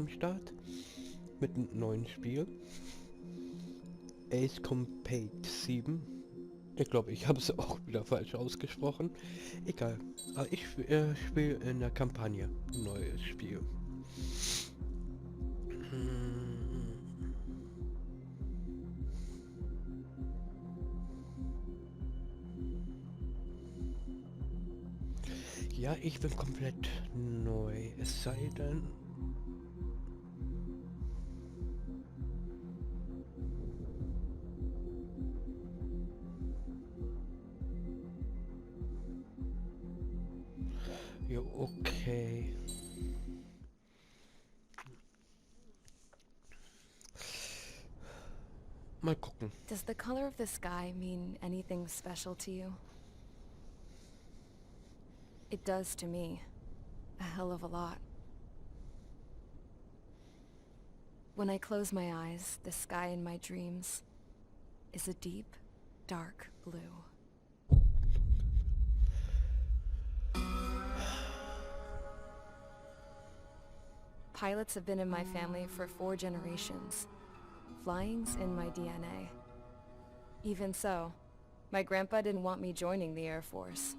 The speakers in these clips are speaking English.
am Start mit einem neuen Spiel. Ace Combat 7. Ich glaube, ich habe es auch wieder falsch ausgesprochen. Egal. Aber ich spiele in der Kampagne ein neues Spiel. Ja, ich bin komplett neu. Es sei denn... Ja, okay. Mal gucken. Does the color of the sky mean anything special to you? It does to me. A hell of a lot. When I close my eyes, the sky in my dreams is a deep, dark blue. Pilots have been in my family for 4 generations. Flying's in my DNA. Even so, my grandpa didn't want me joining the Air Force.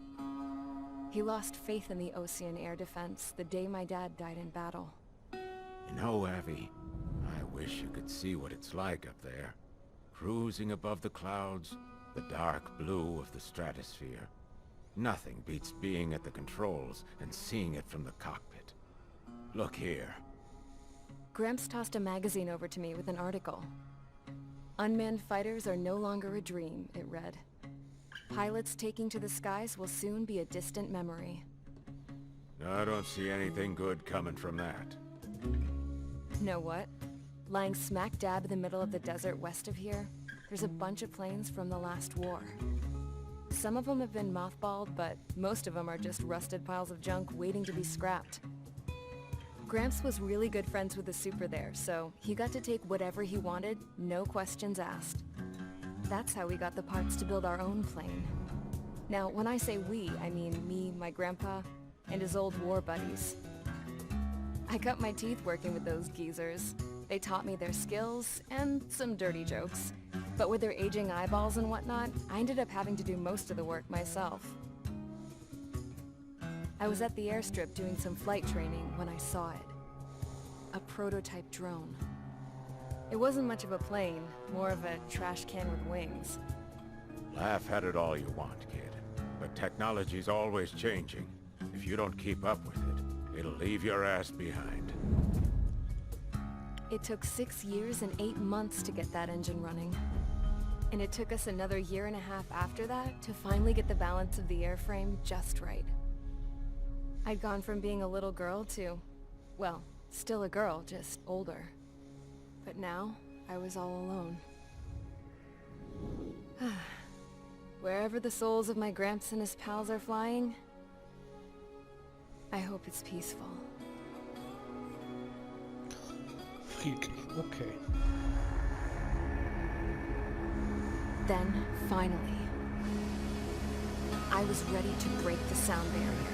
He lost faith in the Ocean Air Defense the day my dad died in battle. You know, Abby, I wish you could see what it's like up there. Cruising above the clouds, the dark blue of the stratosphere. Nothing beats being at the controls and seeing it from the cockpit. Look here. Gramps tossed a magazine over to me with an article. Unmanned fighters are no longer a dream, it read. Pilots taking to the skies will soon be a distant memory. I don't see anything good coming from that. Know what? Lying smack dab in the middle of the desert west of here, there's a bunch of planes from the last war. Some of them have been mothballed, but most of them are just rusted piles of junk waiting to be scrapped. Gramps was really good friends with the super there, so he got to take whatever he wanted, no questions asked. That's how we got the parts to build our own plane. Now, when I say we, I mean me, my grandpa, and his old war buddies. I cut my teeth working with those geezers. They taught me their skills, and some dirty jokes. But with their aging eyeballs and whatnot, I ended up having to do most of the work myself. I was at the airstrip doing some flight training when I saw it. A prototype drone. It wasn't much of a plane, more of a trash can with wings. Laugh at it all you want, kid. But technology's always changing. If you don't keep up with it, it'll leave your ass behind. It took 6 years and 8 months to get that engine running. And it took us another 1.5 years after that to finally get the balance of the airframe just right. I'd gone from being a little girl to, well, still a girl, just older. But now, I was all alone. Wherever the souls of my Gramps and his pals are flying, I hope it's peaceful. Friedlich, okay. Then, finally, I was ready to break the sound barrier.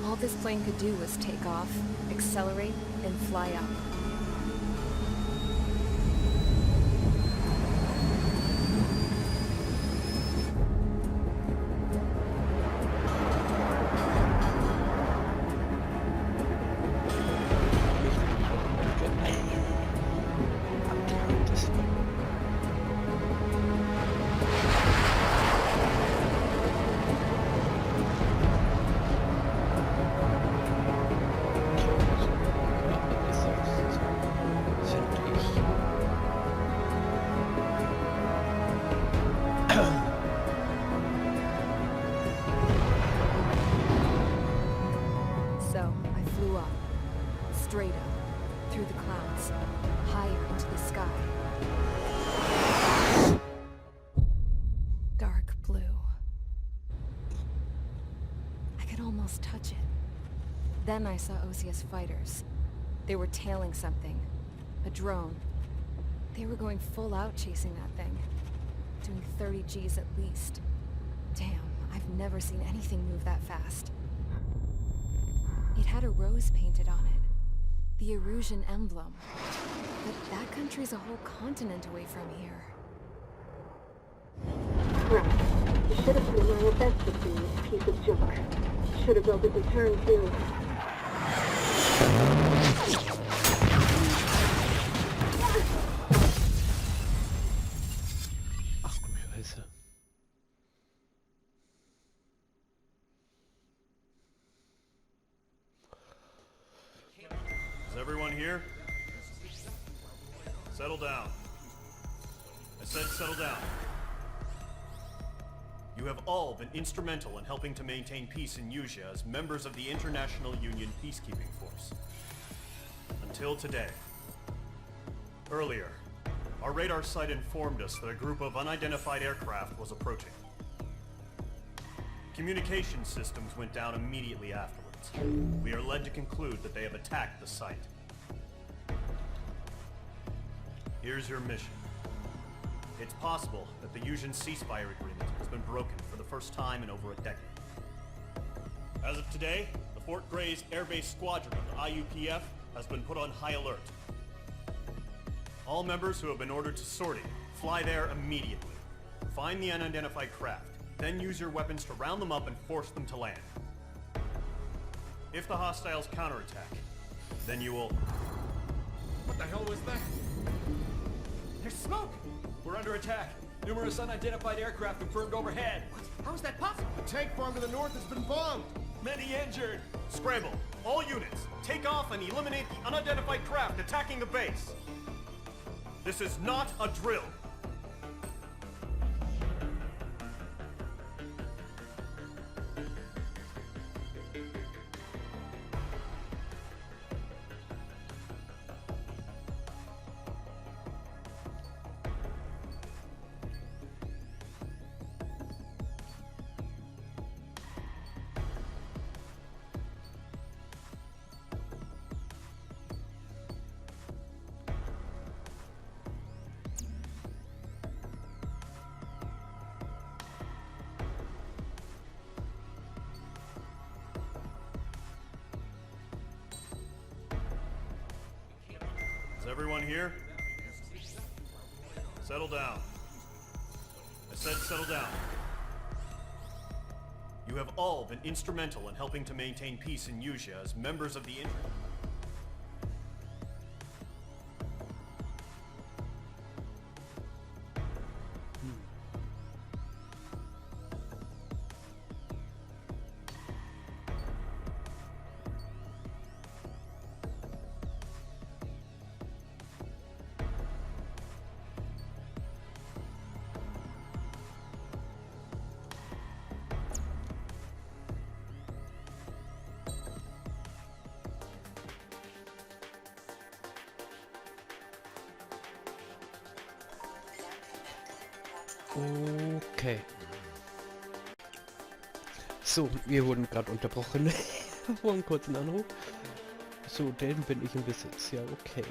All this plane could do was take off, accelerate, and fly up. So, I flew up, straight up, through the clouds, higher into the sky. Dark blue. I could almost touch it. Then I saw Osius fighters. They were tailing something. A drone. They were going full out chasing that thing. Doing 30 Gs at least. Damn, I've never seen anything move that fast. It had a rose painted on it. The Erusian emblem. But that country's a whole continent away from here. Right. You should have been wearing a vest with you, piece of junk. Should have built a deterrent too. Ach du Scheiße. Is everyone here? Settle down. I said settle down. You have all been instrumental in helping to maintain peace in Yusia as members of the International Union Peacekeeping Force. Until today. Earlier, our radar site informed us that a group of unidentified aircraft was approaching. Communication systems went down immediately afterwards. We are led to conclude that they have attacked the site. Here's your mission. It's possible that the Yusian ceasefire agreement has been broken for the first time in over a decade. As of today, the Fort Grays Air Base Squadron of the IUPF has been put on high alert. All members who have been ordered to sortie, fly there immediately. Find the unidentified craft, then use your weapons to round them up and force them to land. If the hostiles counterattack, then you will... What the hell was that? There's smoke! We're under attack. Numerous unidentified aircraft confirmed overhead. How is that possible? The tank farm to the north has been bombed. Many injured. Scramble. All units, take off and eliminate the unidentified craft attacking the base. This is not a drill. Is everyone here? Settle down. I said settle down. You have all been instrumental in helping to maintain peace in Yusia as members of the Okay. So, wir wurden gerade unterbrochen. Vor einem kurzen Anruf. So, den bin ich im Besitz. Ja, okay.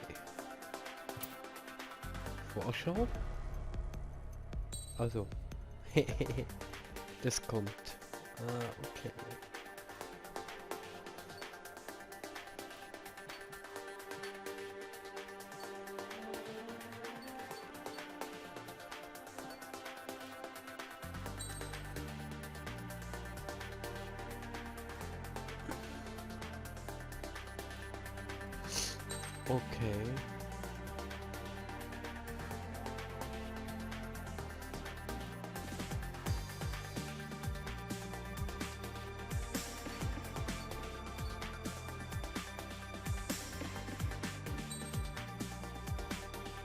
Vorschau. Also. Das kommt. Ah, okay. Okay.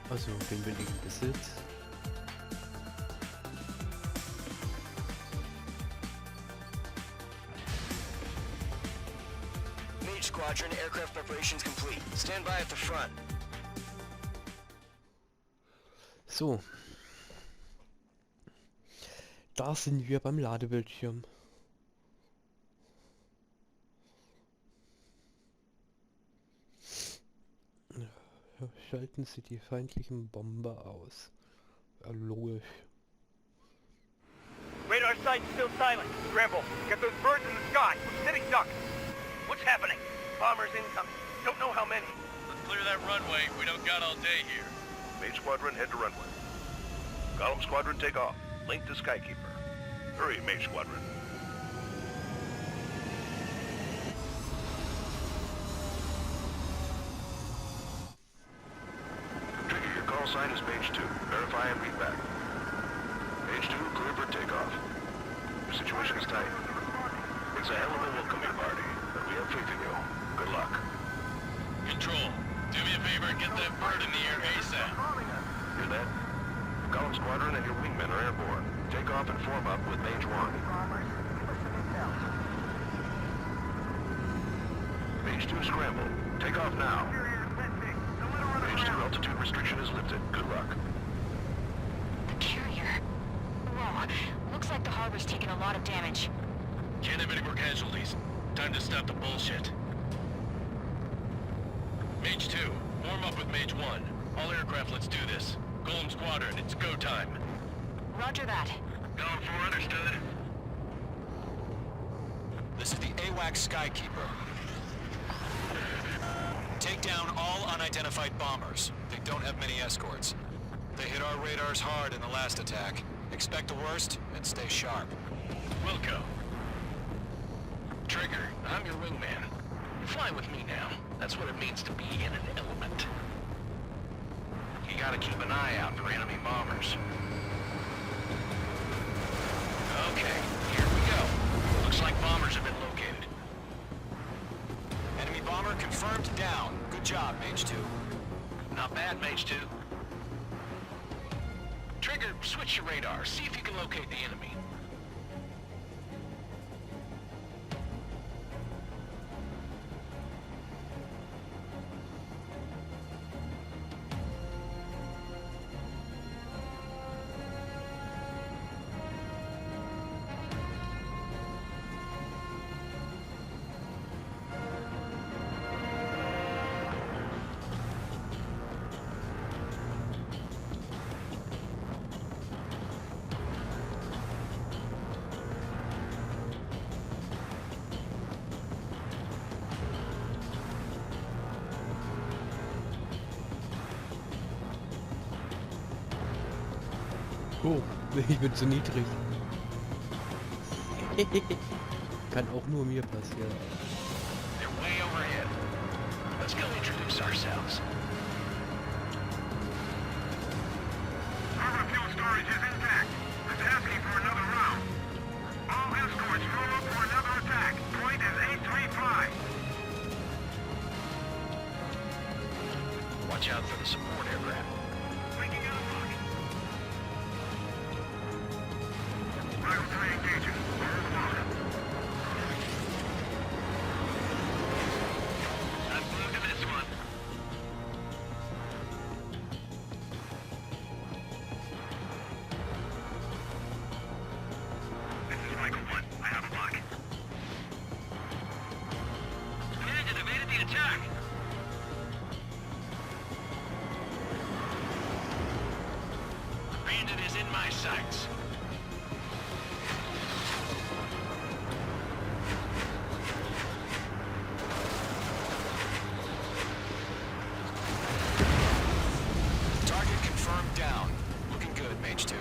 Also, den bin ich im Besitz. Squadron, aircraft preparations complete. Stand by at the front. So. Da sind wir beim Ladebildschirm. Schalten Sie die feindlichen Bomber aus. Ja, logisch. Radar site's still silent. Scramble. Get those birds in the sky. Steady duck. What's happening? Bombers incoming. Don't know how many. Clear that runway. We don't got all day here. Mage Squadron, head to runway. Column Squadron, take off. Link to Skykeeper. Hurry, Mage Squadron. Trigger, your call sign is Mage 2. Verify and read back. Mage 2, clear for takeoff. Your situation is tight. It's a hell of a welcoming party, but we have faith in you. Good luck. Control, do me a favor and get that bird in the air ASAP. Hear that? Column Squadron and your wingmen are airborne. Take off and form up with Mage 1. Mage 2 scramble. Take off now. Mage 2 altitude restriction is lifted. Good luck. The carrier. Whoa. Looks like the harbor's taken a lot of damage. Can't have any more casualties. Time to stop the bullshit. Mage 2, form up with Mage 1. All aircraft, let's do this. Golem Squadron, it's go time. Roger that. Going for understood. This is the AWAC Skykeeper. Take down all unidentified bombers. They don't have many escorts. They hit our radars hard in the last attack. Expect the worst and stay sharp. Wilco. Trigger, I'm your wingman. Fly with me now. That's what it means to be in an element. You gotta keep an eye out for enemy bombers. Okay, here we go. Looks like bombers have been located. Enemy bomber confirmed down. Good job, Mage 2. Not bad, Mage 2. Trigger, switch your radar. See if you can locate the enemy. Oh, ich bin zu niedrig. Kann auch nur mir passieren. They're way overhead. Let's go introduce ourselves. Our fuel storage is intact. It's asking for another round. All escorts roll up for another attack. Point is 835. Watch out for the support aircraft. Linking out of rock. Rival 3 engaging. Hold lock. I'm glued to this one. This is Michael 1. I have a lock. Bandit evaded the attack. Bandit is in my sights. Target confirmed down. Looking good, Mage 2.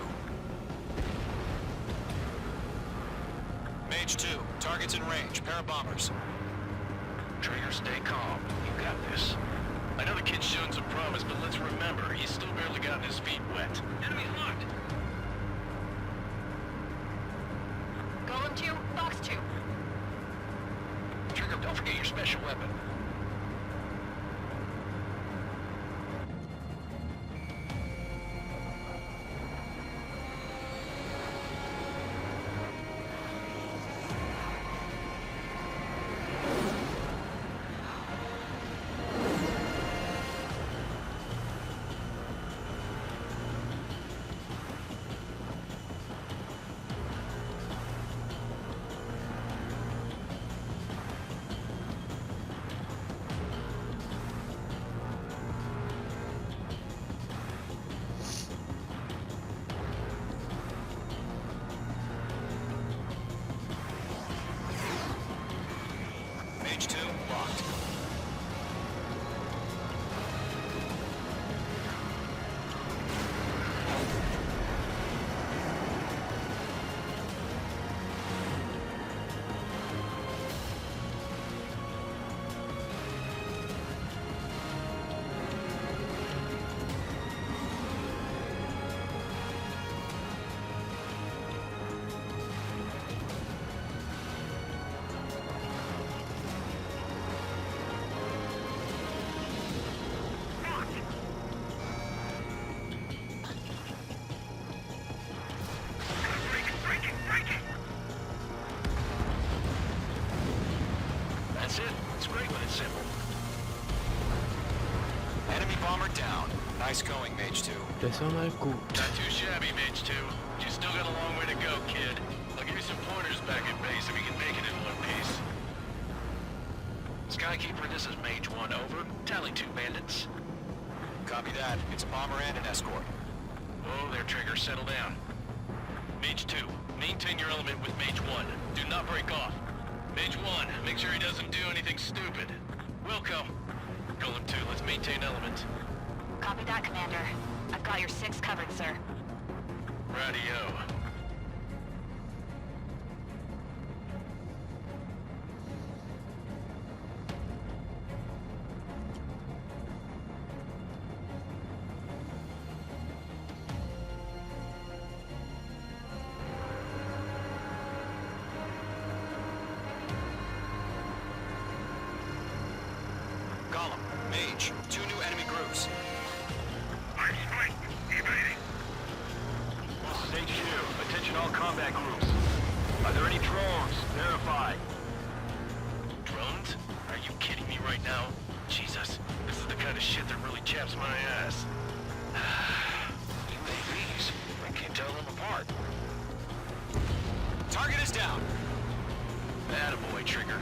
Mage 2, target's in range. Pair of bombers. Trigger, stay calm. You got this. I know the kid's shown some promise, but let's remember, he's still barely gotten his feet wet. Enemy's locked. Golem 2, Fox 2. Trigger, don't forget your special weapon. Nice going, Mage 2. Das war mal gut. Not too shabby, Mage 2. You still got a long way to go, kid. I'll give you some pointers back at base if you can make it in one piece. Skykeeper, this is Mage 1, over. Tally 2 bandits. Copy that. It's a bomber and an escort. Whoa there, Trigger. Settle down. Mage 2, maintain your element with Mage 1. Do not break off. Mage 1, make sure he doesn't do anything stupid. Wilco. Golem 2, let's maintain element. Copy that, Commander. I've got your 6 covered, sir. Radio. Golem, Mage, 2 new enemy groups. I'm spiked. Evading. This is HQ. Attention all combat groups. Are there any drones? Verify. Drones? Are you kidding me right now? Jesus, this is the kind of shit that really chaps my ass. UAVs? I can't tell them apart. Target is down. Attaboy, Trigger.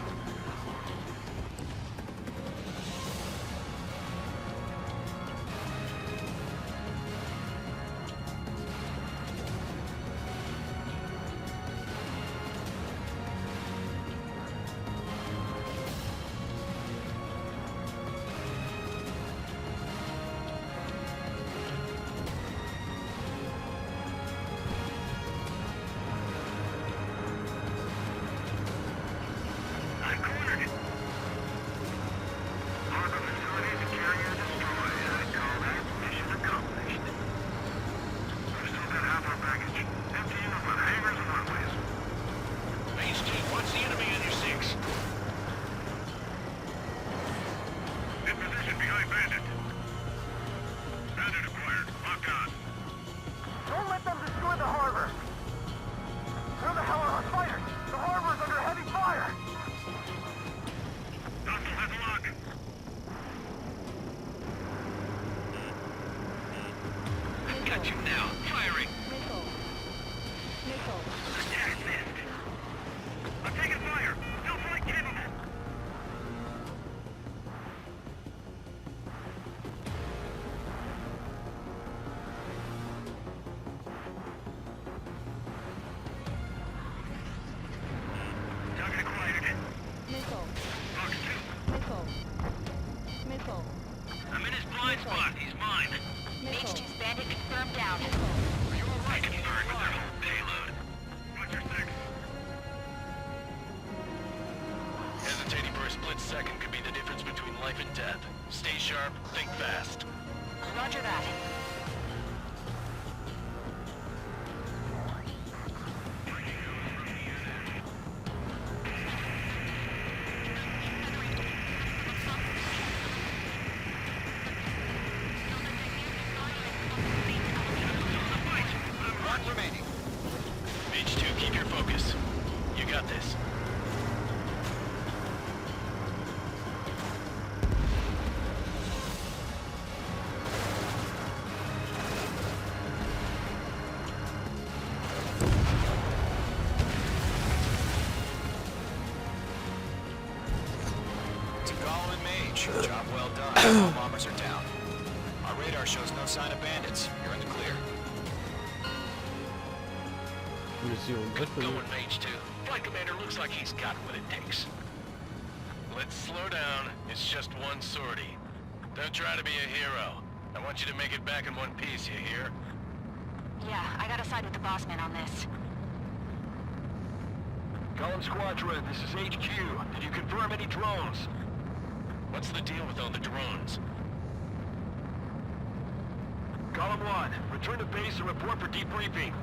Got you now. Firing. I'm taking fire. Still flight capable. Target acquired. Box 2. I'm in his blind spot. He's mine. H2's bandit confirmed down. Are you all right? I can burn with their whole payload. Roger 6. Hesitating for a split second could be the difference between life and death. Stay sharp, think fast. Roger that. One remaining. Mage 2, keep your focus. You got this. To Golem and Mage, job well done. All bombers are down. Our radar shows no sign of bandits. You're in the clear. Mission Good erfüllt. going, Mage 2. Flight Commander looks like he's got what it takes. Let's slow down. It's just one sortie. Don't try to be a hero. I want you to make it back in one piece, you hear? Yeah, I gotta side with the boss man on this. Golem Squadron, this is HQ. Did you confirm any drones? What's the deal with all the drones? Golem 1, return to base and report for debriefing.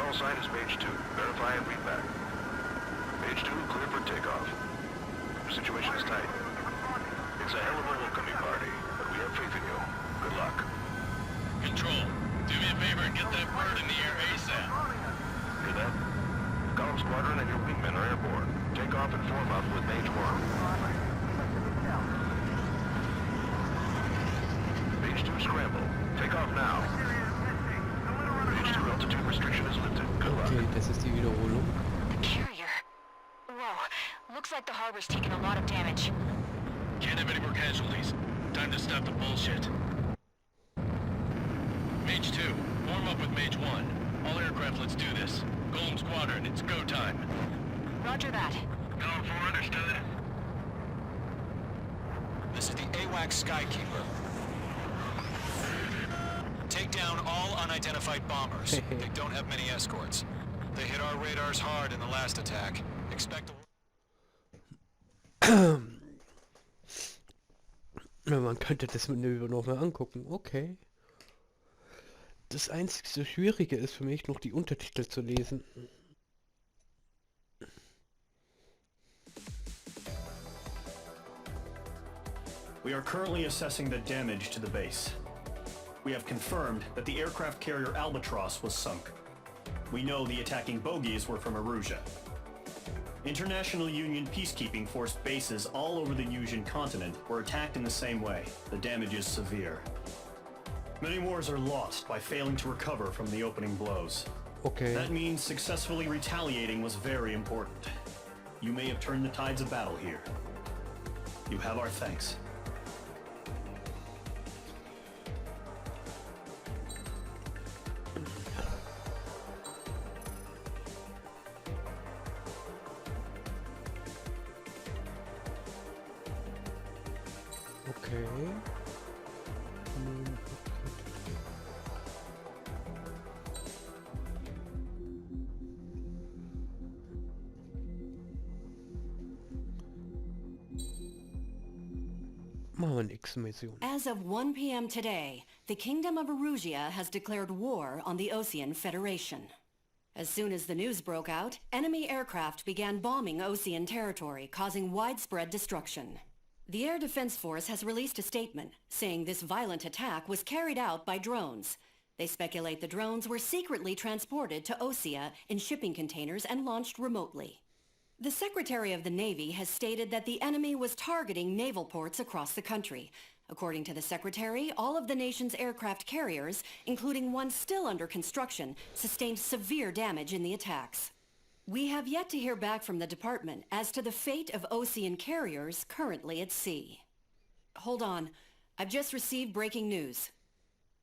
call sign is page 2. Verify and read back. Page 2, clear for takeoff. The situation is tight. It's a hell of a welcoming party, but we have faith in you. Good luck. Control, do me a favor and get that bird in the air ASAP. Hear that? Column Squadron and your wingmen are airborne. Take off and form up with Mage 1. Mage 2 scramble. Take off now. Mage 2 altitude restriction is lifted. Good luck. Okay, das ist die Wiederholung. The carrier. Whoa. Looks like the harbor's taken a lot of damage. Can't have any more casualties. Time to stop the bullshit. Mage 2, form up with Mage 1. All aircraft, let's do this. Golem Squadron, it's go time. Roger that. Going for understood. This is the AWACS Skykeeper. Take down all unidentified bombers. They don't have many escorts. They hit our radars hard in the last attack. Expect a... Ja, man könnte das Manöver noch mal angucken. Okay. Das einzige Schwierige ist für mich noch die Untertitel zu lesen. We are currently assessing the damage to the base. We have confirmed that the aircraft carrier Albatross was sunk. We know the attacking bogies were from Erusia. International Union peacekeeping force bases all over the Yusian continent were attacked in the same way. The damage is severe. Many wars are lost by failing to recover from the opening blows. Okay. That means successfully retaliating was very important. You may have turned the tides of battle here. You have our thanks. Okay. Machen wir eine X-Mission. As of 1 p.m. today, the Kingdom of Erusia has declared war on the Osean Federation. As soon as the news broke out, enemy aircraft began bombing Osean territory, causing widespread destruction. The Air Defense Force has released a statement saying this violent attack was carried out by drones. They speculate the drones were secretly transported to Osea in shipping containers and launched remotely. The Secretary of the Navy has stated that the enemy was targeting naval ports across the country. According to the Secretary, all of the nation's aircraft carriers, including one still under construction, sustained severe damage in the attacks. We have yet to hear back from the department as to the fate of Osean carriers currently at sea. Hold on. I've just received breaking news.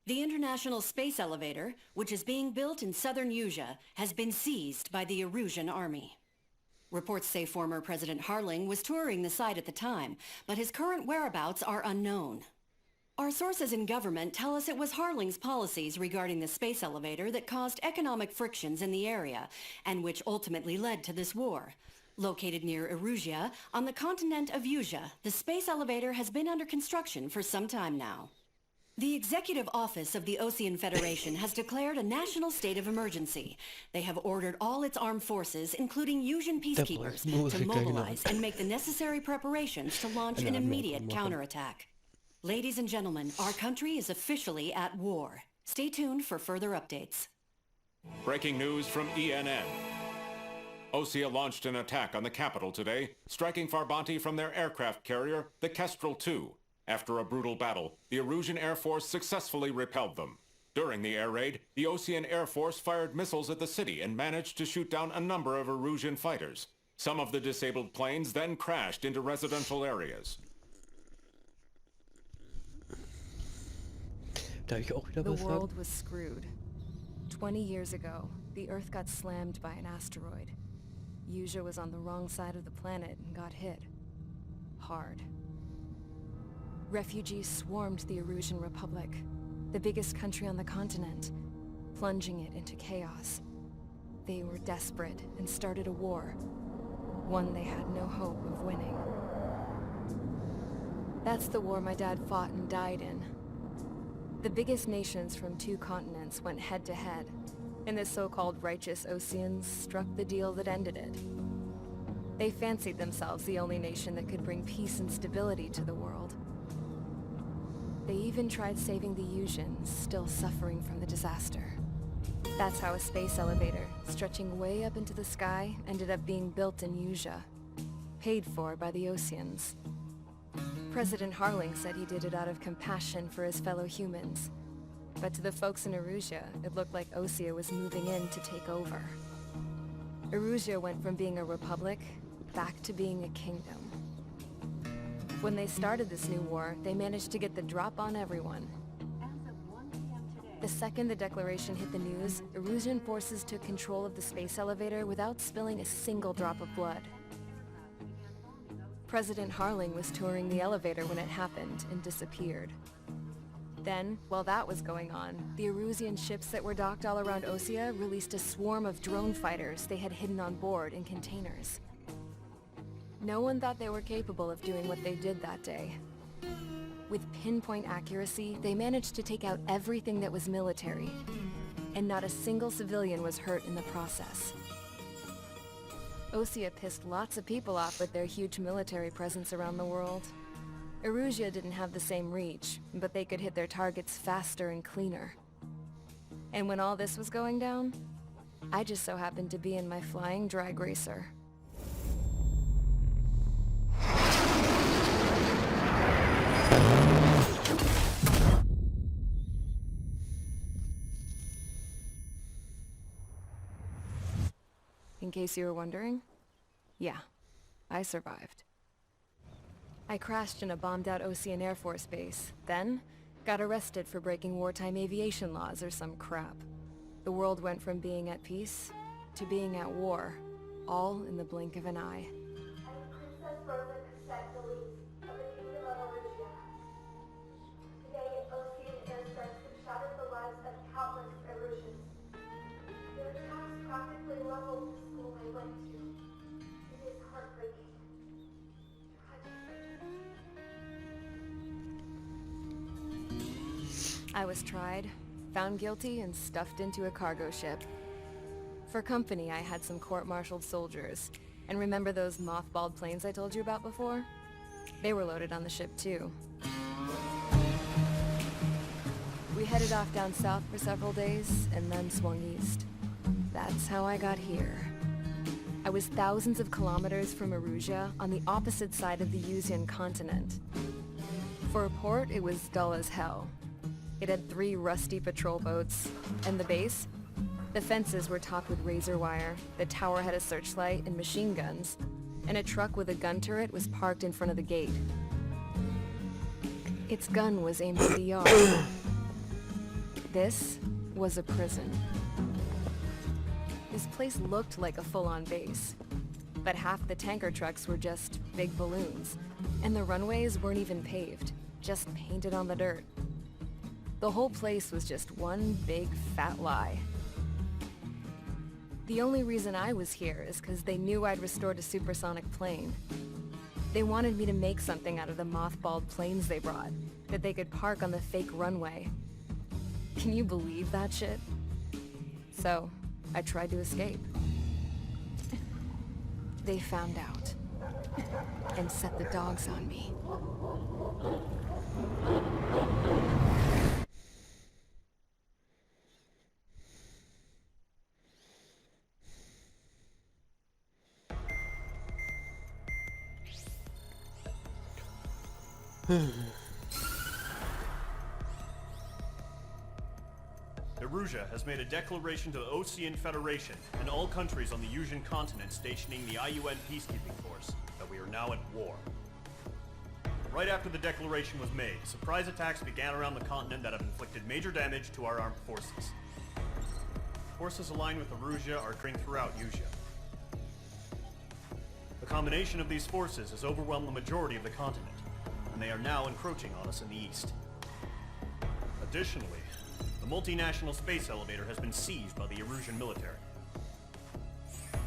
The International Space Elevator, which is being built in southern Yusia, has been seized by the Erusian army. Reports say former President Harling was touring the site at the time, but his current whereabouts are unknown. Our sources in government tell us it was Harling's policies regarding the space elevator that caused economic frictions in the area, and which ultimately led to this war. Located near Erusia, on the continent of Yusia, the space elevator has been under construction for some time now. The Executive Office of the Osean Federation has declared a national state of emergency. They have ordered all its armed forces, including Yusian peacekeepers, to mobilize and make the necessary preparations to launch an immediate counterattack. Ladies and gentlemen, our country is officially at war. Stay tuned for further updates. Breaking news from ENN. Osea launched an attack on the capital today, striking Farbanti from their aircraft carrier, the Kestrel II. After a brutal battle, the Erusian Air Force successfully repelled them. During the air raid, the Osean Air Force fired missiles at the city and managed to shoot down a number of Erusian fighters. Some of the disabled planes then crashed into residential areas. The world was screwed. 20 years ago, the Earth got slammed by an asteroid. Yusia was on the wrong side of the planet and got hit. Hard. Refugees swarmed the Erusian Republic, the biggest country on the continent, plunging it into chaos. They were desperate and started a war, one they had no hope of winning. That's the war my dad fought and died in. The biggest nations from 2 continents went head-to-head. and the so-called righteous Oseans struck the deal that ended it. They fancied themselves the only nation that could bring peace and stability to the world. They even tried saving the Usians, still suffering from the disaster. That's how a space elevator, stretching way up into the sky, ended up being built in Usia, paid for by the Oseans. President Harling said he did it out of compassion for his fellow humans. But to the folks in Erusea, it looked like Osea was moving in to take over. Erusea went from being a republic back to being a kingdom. When they started this new war, they managed to get the drop on everyone. The second the declaration hit the news, Erusian forces took control of the space elevator without spilling a single drop of blood. President Harling was touring the elevator when it happened and disappeared. Then, while that was going on, the Erusian ships that were docked all around Osea released a swarm of drone fighters they had hidden on board in containers. No one thought they were capable of doing what they did that day. With pinpoint accuracy, they managed to take out everything that was military, and not a single civilian was hurt in the process. Osea pissed lots of people off with their huge military presence around the world. Erusea didn't have the same reach, but they could hit their targets faster and cleaner. And when all this was going down, I just so happened to be in my flying drag racer. In case you were wondering, yeah, I survived. I crashed in a bombed-out Osean Air Force base, then got arrested for breaking wartime aviation laws or some crap. The world went from being at peace to being at war, all in the blink of an eye. Princess Frozen expect the leads of the Kingdom of Erusea. Today, an Osean airstrikes have shattered the lives of countless Erusians. Their attacks practically leveled the school I went to. It is heartbreaking. I was tried, found guilty, and stuffed into a cargo ship. For company, I had some court-martialed soldiers. And remember those mothballed planes I told you about before? They were loaded on the ship too. We headed off down south for several days, and then swung east. That's how I got here. I was thousands of kilometers from Erusea, on the opposite side of the Usian continent. For a port, it was dull as hell. It had 3 rusty patrol boats, and the base? The fences were topped with razor wire, the tower had a searchlight and machine guns, and a truck with a gun turret was parked in front of the gate. Its gun was aimed at the yard. This was a prison. This place looked like a full-on base, but half the tanker trucks were just big balloons, and the runways weren't even paved, just painted on the dirt. The whole place was just one big fat lie. The only reason I was here is because they knew I'd restored a supersonic plane. They wanted me to make something out of the mothballed planes they brought, that they could park on the fake runway. Can you believe that shit? So, I tried to escape. They found out, and set the dogs on me. Erusea has made a declaration to the Osean Federation and all countries on the Usian continent stationing the IUN peacekeeping force that we are now at war. Right after the declaration was made, surprise attacks began around the continent that have inflicted major damage to our armed forces. Forces aligned with Erusea are occurring throughout Usea. The combination of these forces has overwhelmed the majority of the continent, and they are now encroaching on us in the east. Additionally, the multinational space elevator has been seized by the Erusian military.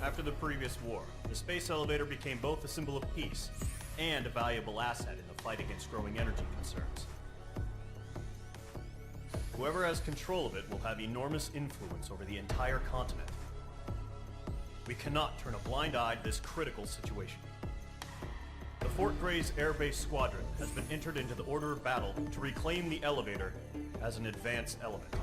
After the previous war, the space elevator became both a symbol of peace and a valuable asset in the fight against growing energy concerns. Whoever has control of it will have enormous influence over the entire continent. We cannot turn a blind eye to this critical situation. The Fort Gray's Air Base Squadron has been entered into the order of battle to reclaim the elevator as an advance element.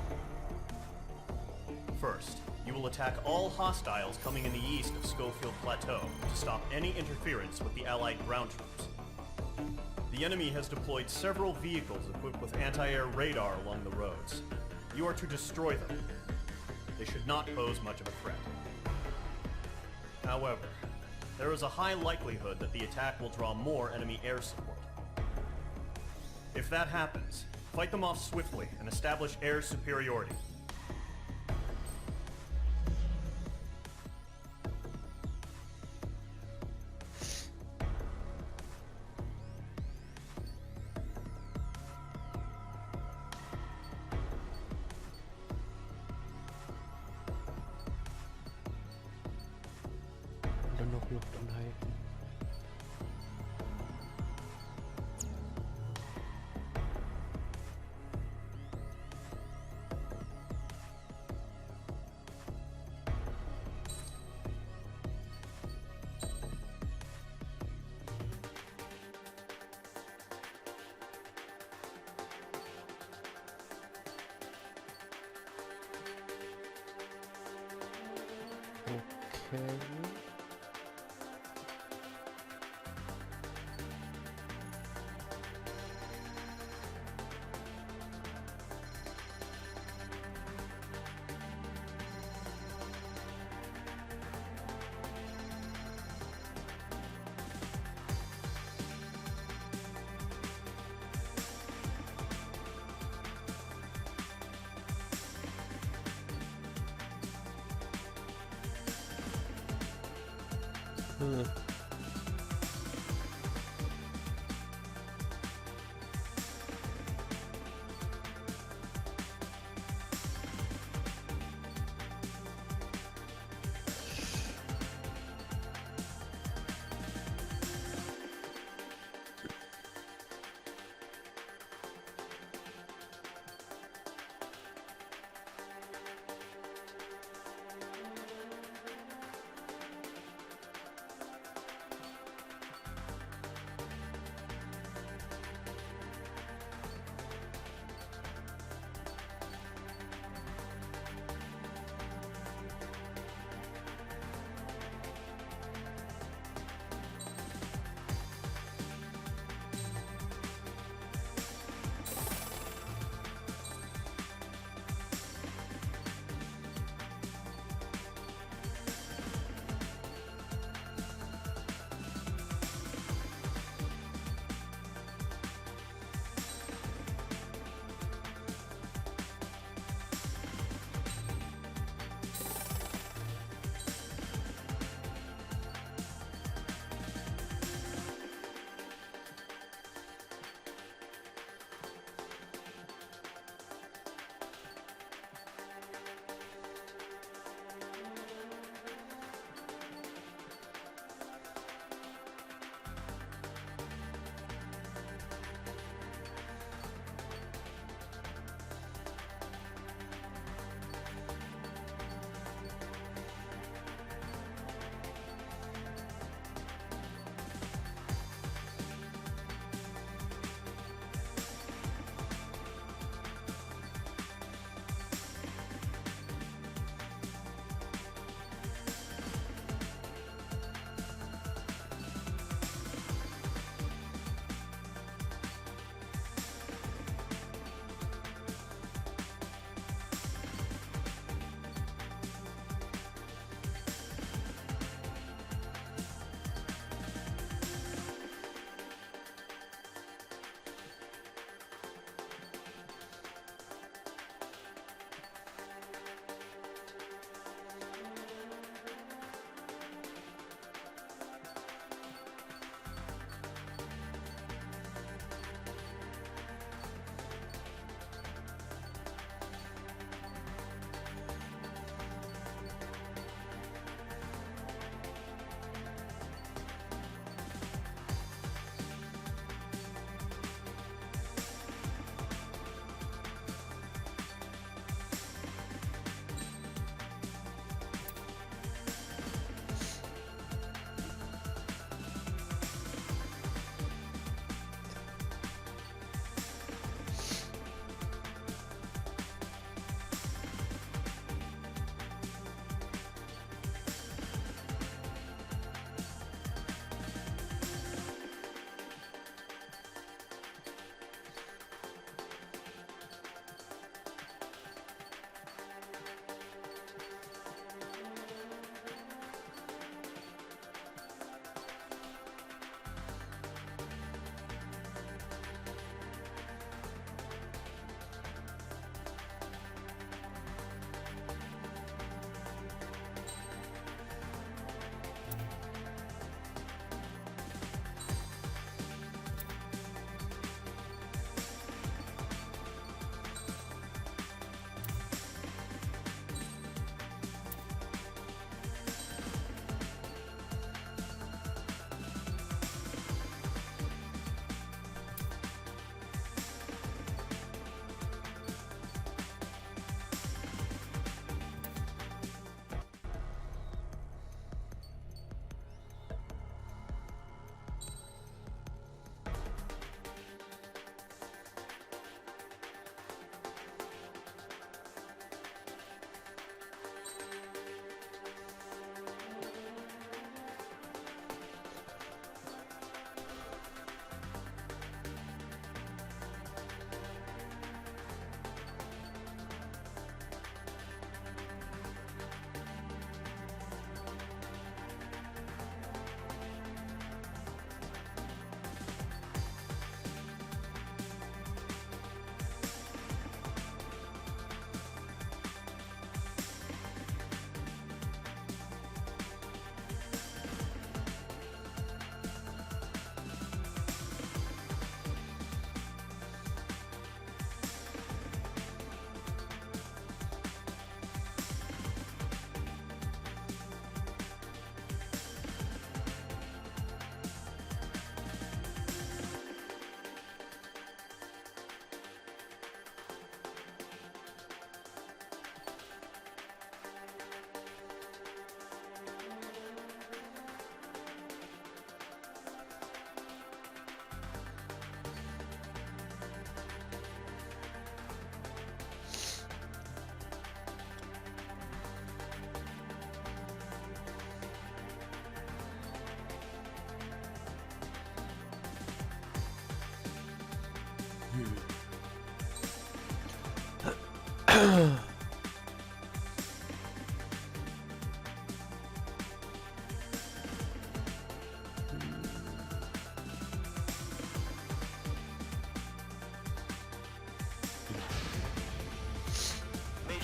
First, you will attack all hostiles coming in the east of Schofield Plateau to stop any interference with the Allied ground troops. The enemy has deployed several vehicles equipped with anti-air radar along the roads. You are to destroy them. They should not pose much of a threat. However, there is a high likelihood that the attack will draw more enemy air support. If that happens, fight them off swiftly and establish air superiority. Dann noch Luft anhalten. Okay.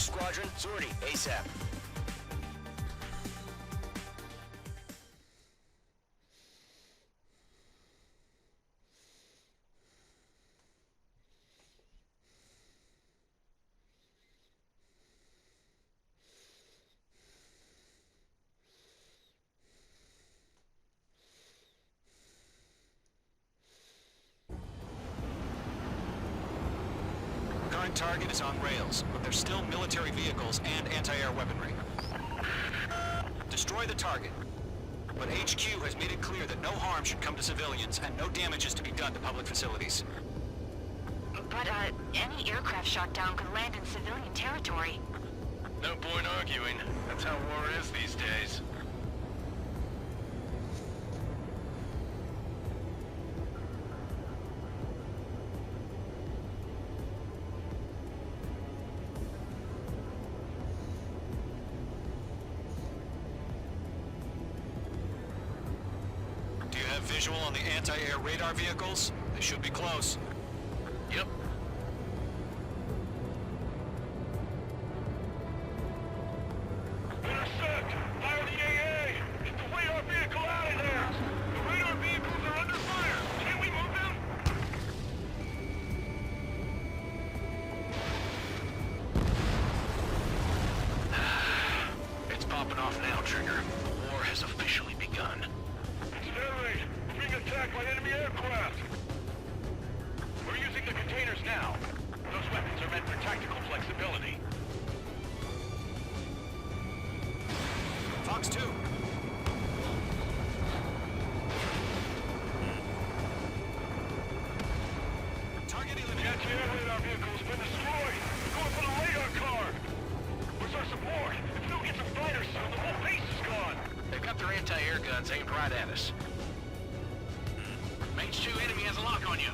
Each squadron, sortie, ASAP. Current target is on rails, but there's still military vehicles and anti-air weaponry. Destroy the target. But HQ has made it clear that no harm should come to civilians and no damage is to be done to public facilities. But, any aircraft shot down could land in civilian territory. No point arguing. That's how war is these days. Do you have visual on the anti-air radar vehicles? They should be close. Yep. Intercept! Fire the AA! Get the radar vehicle out of there! The radar vehicles are under fire! Can we move them? It's popping off now, Trigger. The war has officially begun. It's air raid! We're being attacked by enemy aircraft! We're using the containers now. Those weapons are meant for tactical flexibility. Fox 2. Target The eliminated. anti-air radar vehicle's been destroyed! We're going for the radar car! Where's our support? If we don't get some fighters soon, the whole base is gone! They've got their anti-air guns aimed right at us. Mage 2 enemy has a lock on you.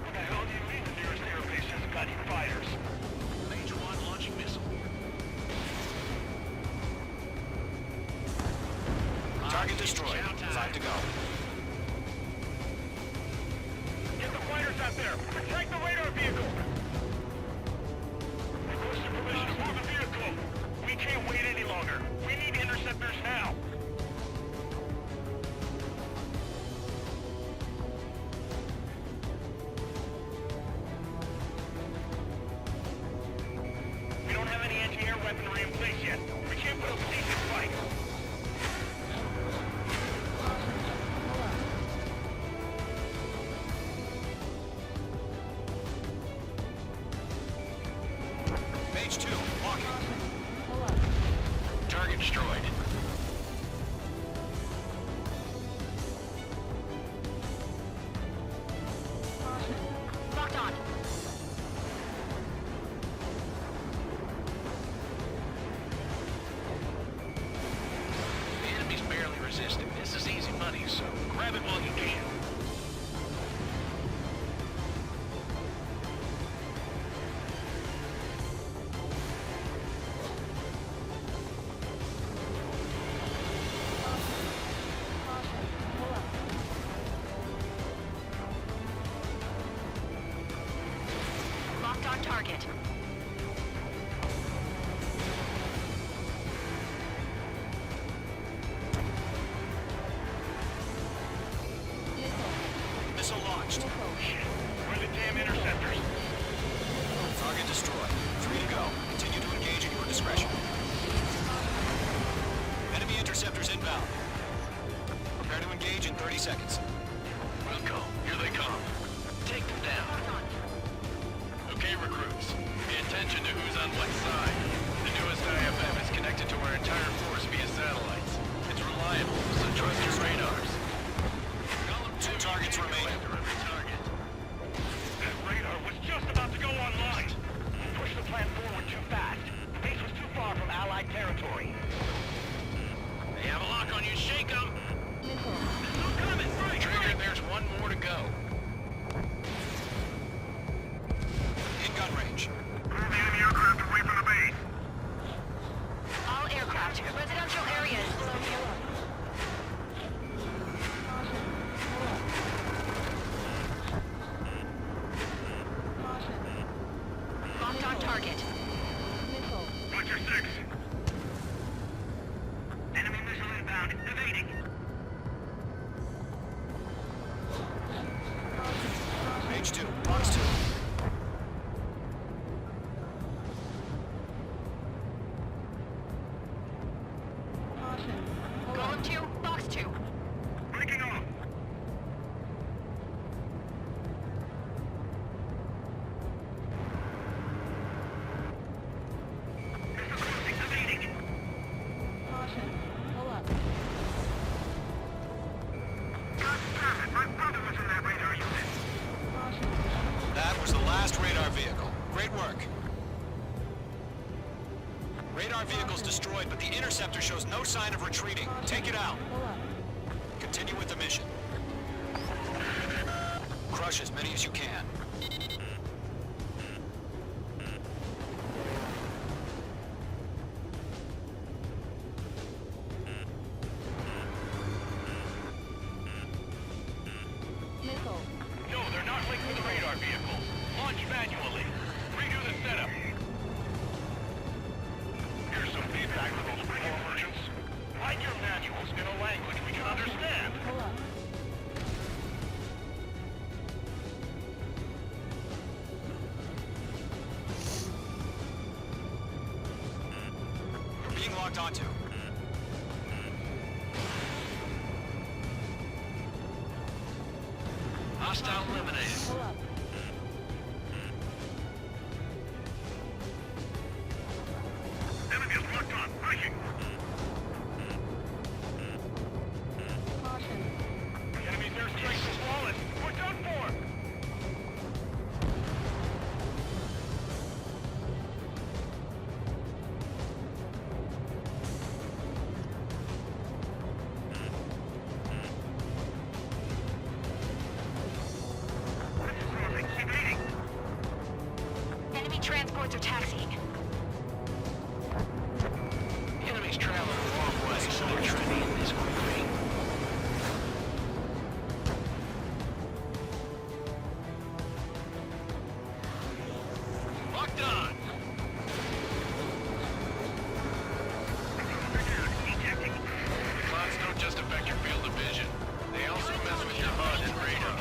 What the hell do you mean the nearest air base hasn't got any fighters? Mage 1 launching missile. Target destroyed. 5 to go. Get the fighters out there! Protect the radar vehicle! Requesting permission to move the vehicle! We can't wait any longer! We need interceptors now! We don't have any anti-air weaponry in place yet. We can't put up a decent fight. Mage 2, walking. Target destroyed. Locked on. The enemy's barely resisting. This is easy money, so grab it while you can. Locked on target. Missile launched. Where are the damn interceptors? Target destroyed. 3 to go. Continue to engage at your discretion. Enemy interceptors inbound. Prepare to engage in 30 seconds. Wilco, here they come. Take them down. Okay, recruits. Pay attention to who's on what side. The newest IFM is connected to our entire force via satellites. It's reliable, so trust your radars. 2 targets remaining. That radar was just about to go online. Push the plan forward too fast. The base was too far from Allied territory. They have a lock on you. Shake them. last radar vehicle. Great work. Radar vehicle's destroyed, but the interceptor shows no sign of retreating. Take it out. Continue with the mission. Crush as many as you can. No, they're not linked with the radar vehicle. Launch manually. Redo the setup. Here's some feedback for those pro versions. Write your manuals in a language we can understand. We're being locked onto. Hostile eliminated. Enemy is locked on. Breaking. Enemy's airstrike is flawless. We're done for. Enemy transports are taxiing. Enemy's traveling the wrong way, so they're trying to end this quickly. Locked on! The clouds don't just affect your field of vision. They also mess with your HUD and radar.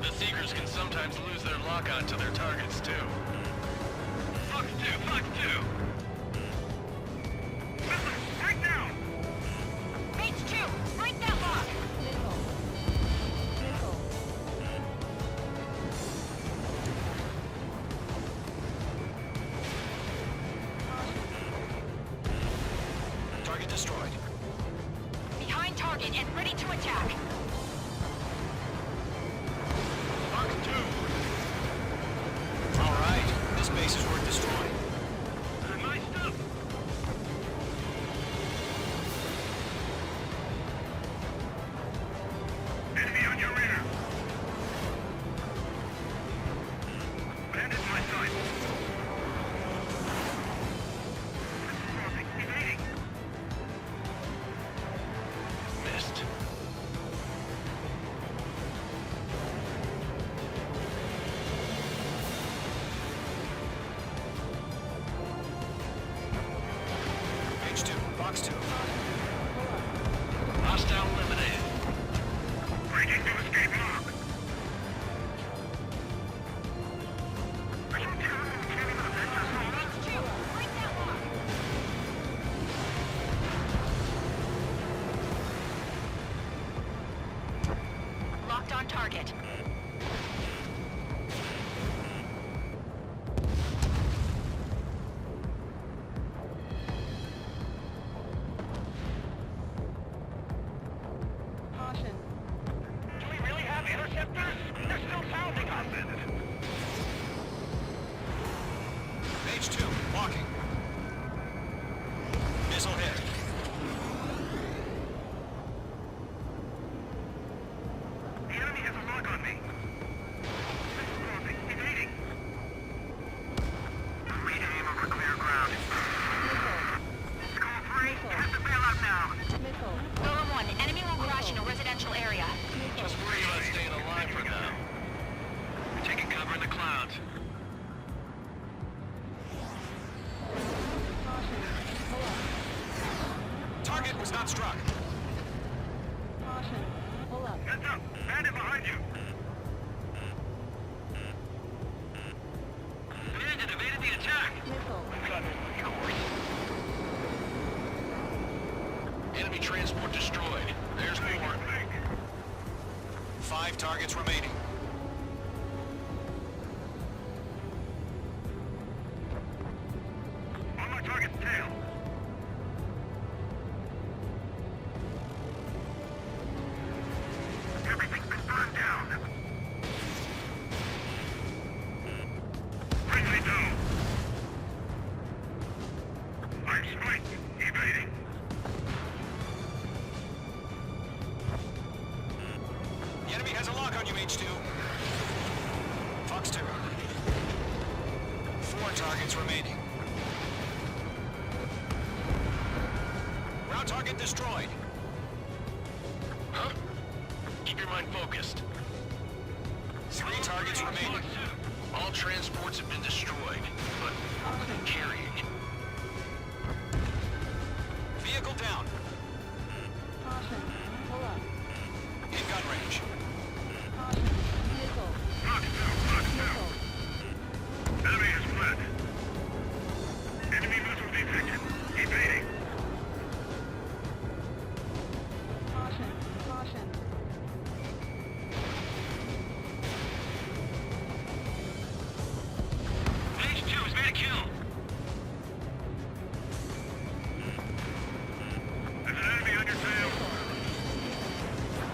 The Seekers can sometimes lose their lock-on to their targets, too. Fox 2, Fox 2! Listen, right now! H2, break that lock! Target destroyed. Behind target and ready to attack. Fox 2! All right. This base is worth destroying. Nice stuff! Enemy on your rear! Bandit my side! Evading! Missed. H2, Fox 2. Hostile eliminated. Breaking to escape lock. H2, break that lock! Locked on target. Do we really have interceptors? They're still pounding on it. H2, walking. Missile hit. The enemy has a lock on me. Evading. Reaim over clear ground. Call 3, you have to bail out now. Roller 1, enemy will crash in a residential area. Just worry about staying alive for now. We're taking cover in the clouds. Target was not struck. Heads up! Bandit behind you! Bandit evaded the attack! Cut course. Enemy transport destroyed. There's more. 5 targets remaining. On my target's tail. Everything's been burned down. has a lock on you, H2. Fox 2. 4 targets remaining. Ground target destroyed. Huh? Keep your mind focused. 3 targets remaining. All transports have been destroyed, but what are they carrying? Vehicle down. Caution. Pull up. In gun range. Caution. Vehicle. Vehicle. Enemy has fled. Enemy missile detected. Evading. Caution. Caution. H2 has made a kill. There's an enemy on your tail.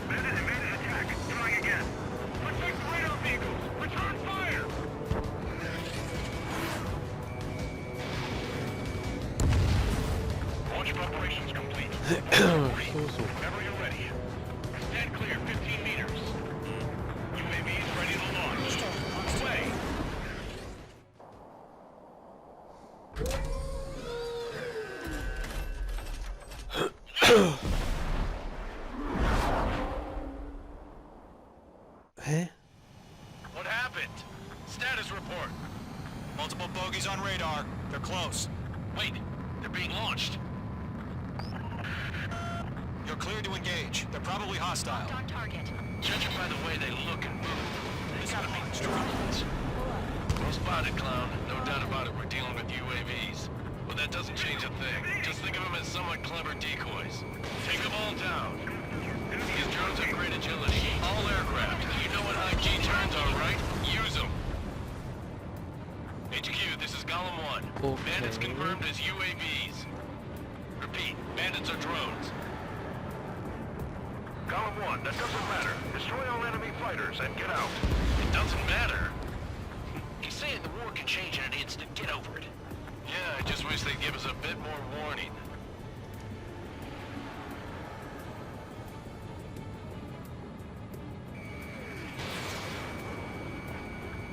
Bandit evaded attack. Trying again. Protect radar vehicles. Return fire. Launch preparations complete. Whenever you're ready. Stand clear 15 meters. UAV is ready to launch. Away. Hä? What happened? Status report. Multiple bogies on radar. They're close. Wait, they're being launched. You're cleared to engage. They're probably hostile. On target. Judging by the way they look and move, they gotta be drones. Well spotted, clown. No doubt about it, we're dealing with UAVs. But that doesn't change a thing. Just think of them as somewhat clever decoys. Take them all down. These drones have great agility. All aircraft. You know what high G turns are, right? Use them. HQ, this is Golem 1. Okay. Bandits confirmed as UAVs. Repeat, bandits are drones. Column 1, that doesn't matter. Destroy all enemy fighters and get out. It doesn't matter. He's saying the war can change in an instant. Get over it. Yeah, I just wish they'd give us a bit more warning.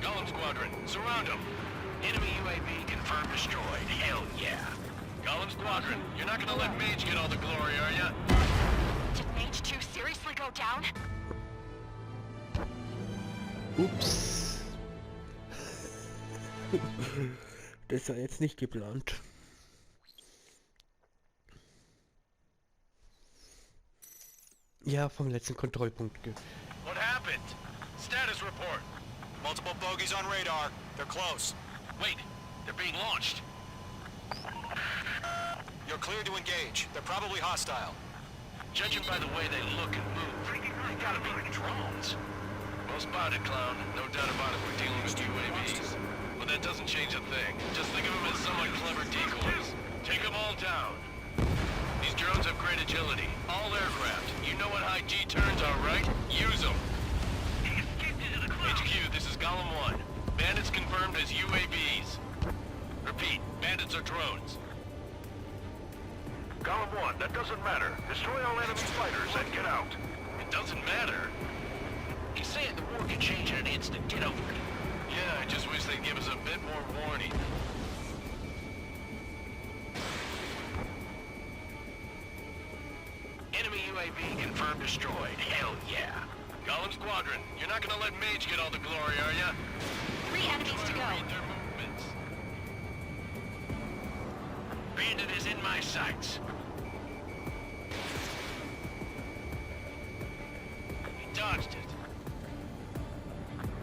Golem Squadron, surround them. Enemy UAV confirmed destroyed. Hell yeah. Golem Squadron, you're not gonna let Mage get all the glory, are ya? Did Mage 2 seriously go down? Ups. Das war jetzt nicht geplant. Ja, vom letzten Kontrollpunkt. What happened? Status report. Multiple bogies on radar. They're close. Wait, they're being launched. You're cleared to engage. They're probably hostile. Judging by the way they look and move, they gotta be drones. Well spotted, clown. No doubt about it, we're dealing with UAVs. But that doesn't change a thing. Just think of them as somewhat clever decoys. Take them all down. These drones have great agility. All aircraft. You know what high G turns are, right? Use them. HQ, this is Golem 1. Bandits confirmed as UAVs. Repeat, bandits are drones. Column 1, that doesn't matter. Destroy all enemy fighters and get out. It doesn't matter. He's saying the war can change in an instant. Get over it. Yeah, I just wish they'd give us a bit more warning. Enemy UAV confirmed destroyed. Hell yeah. Golem Squadron, you're not gonna let Mage get all the glory, are ya? 3 enemies to go. Read their movements. Bandit is in my sights. He dodged it.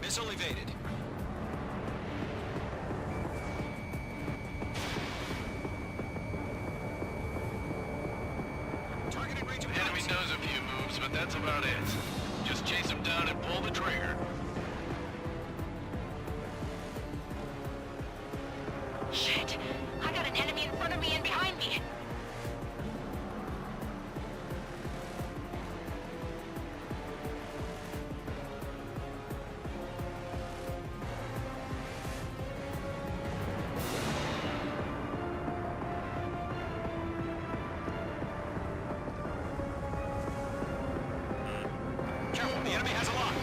Missile evaded. Target in range of The enemy bombs. knows a few moves, but that's about it. Just chase him down and pull the trigger. Shit! I got an enemy in front of me and behind me! Careful, the enemy has a lock.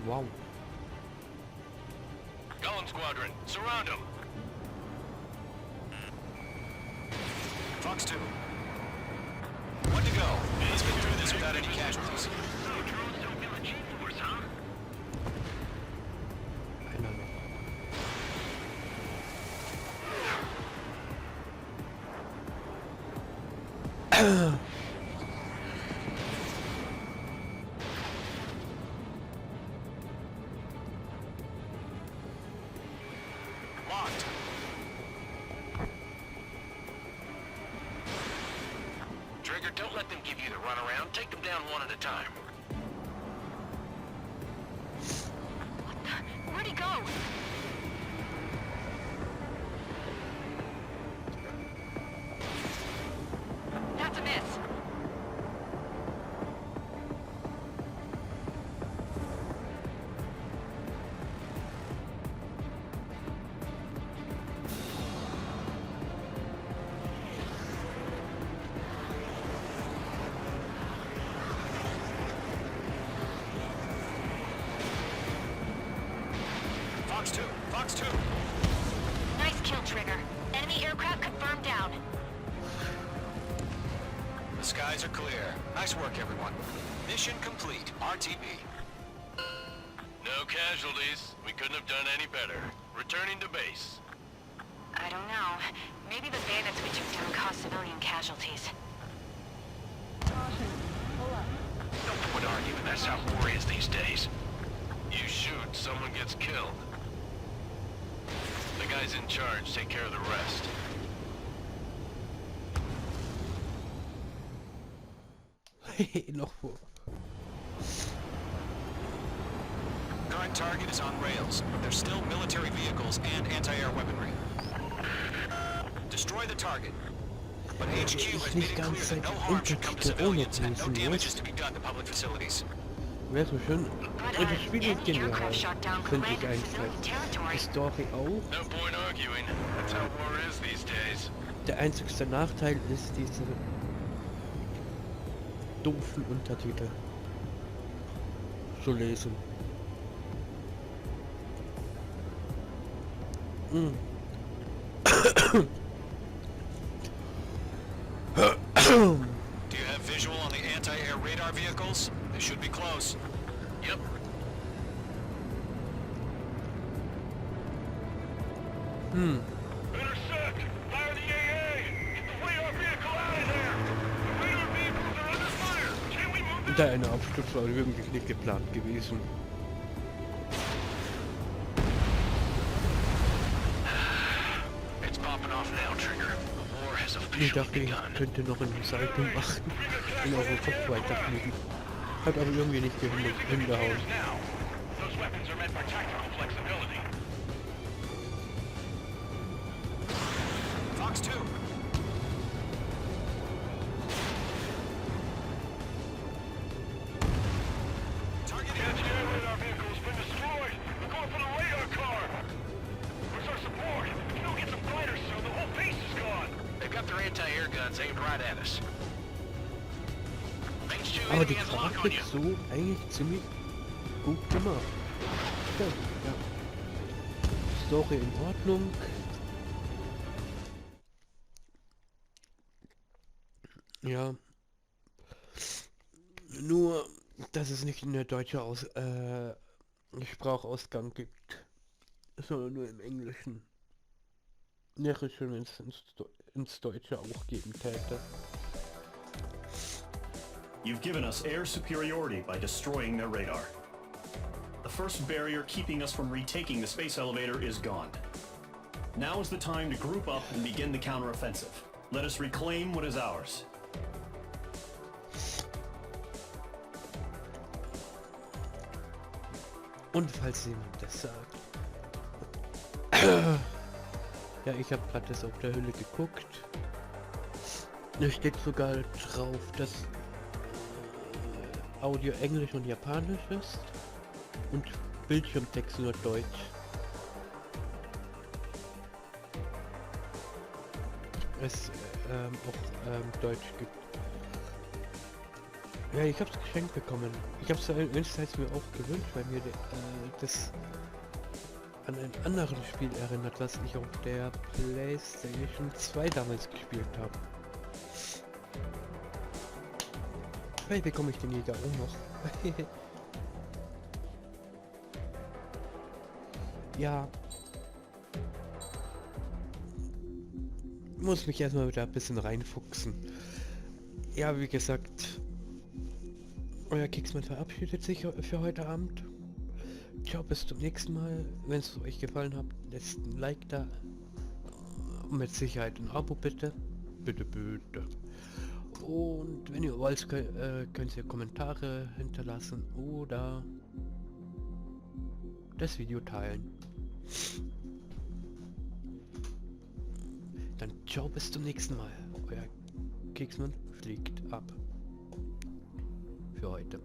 Wow. Golem Squadron, surround them. Fox 2. One to go. Let's get through this without any casualties. So drones don't feel a G-force, huh? Einer noch. Locked. Trigger, don't let them give you the runaround. Take them down one at a time. Where'd he go? That's a miss. Fox 2. Fox 2. Nice kill, Trigger. Enemy aircraft confirmed down. The skies are clear. Nice work, everyone. Mission complete. RTB. No casualties. We couldn't have done any better. Returning to base. I don't know. Maybe the bandits we took down caused civilian casualties. Caution. Pull up. No point arguing. That's how war is these days. You shoot, someone gets killed. The guys in charge take care of the rest. Noch wo. Current target is on rails, but there's still military vehicles and anti-air weaponry. Destroy the target. But HQ has made it clear that no harm should come to civilians and no damage is to be done to public facilities. Wäre so schön. But, Und das Spiel ist enemy genial. aircraft shot down Finde ich command civilian einfach. territory. Die Story auch. No point arguing. That's how war is these days. Der einzigste Nachteil ist diese doofen Untertitel zu lesen. Do you have visual on the anti-air radar vehicles? They should be close. Yep. Intercept! Fire the AA! Get the radar vehicle out of there! The radar vehicles are under fire! Can we move Der eine Absturz war wirklich nicht geplant gewesen. It's popping off now, Trigger. The war has Ich officially dachte, ich begun. könnte noch eine Salto machen und auf den Kopf weiterfliegen. Hat aber irgendwie nicht hingehauen. Now, those weapons are meant for tactical flexibility. Fox 2. Target hit. Anti-air radar vehicle's been destroyed. We're going for the radar car. Where's our support? If we don't get some fighters soon, the whole base is gone. They've got their anti-air guns aimed right at us. Aber die Grafik so eigentlich ziemlich gut gemacht. Ja, ja. Story in Ordnung. Ja. Nur, dass es nicht in der deutschen Sprachausgang gibt, sondern nur im Englischen. Wäre schön, wenn es ins Deutsche auch geben täte. You've given us air superiority by destroying their radar. The first barrier keeping us from retaking the space elevator is gone. Now is the time to group up and begin the counteroffensive. Let us reclaim what is ours. Und falls jemand das sagt. Ja, ich habe gerade das auf der Hülle geguckt. Da steht sogar drauf, dass Audio Englisch und Japanisch ist und Bildschirmtext nur Deutsch. Es auch Deutsch gibt. Ja, ich hab's geschenkt bekommen. Ich hab's einerseits mir auch gewünscht, weil mir das an ein anderes Spiel erinnert, was ich auf der PlayStation 2 damals gespielt habe. Vielleicht bekomme ich den Jäger auch noch. Ja. Muss mich erstmal wieder ein bisschen reinfuchsen. Ja, wie gesagt, euer Keksmann verabschiedet sich für heute Abend. Ciao, bis zum nächsten Mal. Wenn es euch gefallen hat, lasst ein Like da. Und mit Sicherheit ein Abo bitte. Bitte, bitte. Und wenn ihr wollt, könnt ihr Kommentare hinterlassen oder das Video teilen. Dann ciao, bis zum nächsten Mal. Euer Keksmann fliegt ab. Für heute.